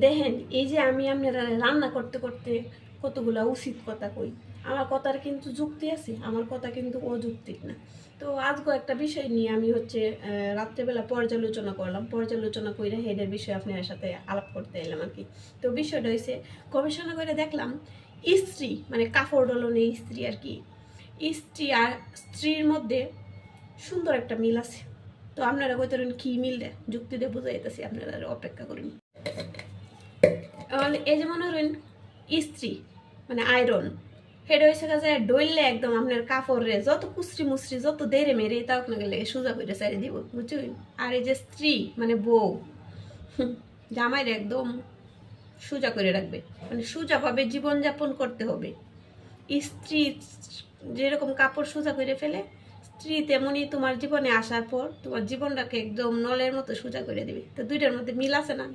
দেখেন এই যে আমি আপনারা রান্না করতে করতে কতগুলা উচিত কথা কই, আমার কথার কিন্তু যুক্তি আছে, আমার কথা কিন্তু অযৌক্তিক না। তো আজকে একটা বিষয় নিয়ে আমি হচ্ছে রাত্রেবেলা পর্যালোচনা করলাম, পর্যালোচনা করে হেডের বিষয়ে আপনার সাথে আলাপ করতে এলাম আর কি। তো বিষয়টা হয়েছে, গবেষণা করে দেখলাম স্ত্রী মানে কাপড় ডলনে স্ত্রী আর কি, স্ত্রী আর স্ত্রীর মধ্যে সুন্দর একটা মিল আছে। তো আপনারা কইতে কি মিল দেয় যুক্তি দিয়ে বুঝাই যেতেছি, আপনারা অপেক্ষা করুন। এই যে মনে করেন ইস্ত্রি মানে আয়রন, সেটা হয়েছে কাছে ডইলে একদম আপনার কাপড়ে যত কুচরি মুচরি যত দেরে মেরে তাও না গেলে সোজা করে চাই দিব, বুঝছেন। আর এই যে স্ত্রী মানে বউ, জামাইরে একদম সোজা করে রাখবে, মানে সোজাভাবে জীবনযাপন করতে হবে। স্ত্রী যেরকম কাপড় সোজা করে ফেলে, স্ত্রী তেমনি তোমার জীবনে আসার পর তোমার জীবনটাকে একদম নলের মতো সোজা করে দিবে। তো দুইটার মধ্যে মিল আছে না?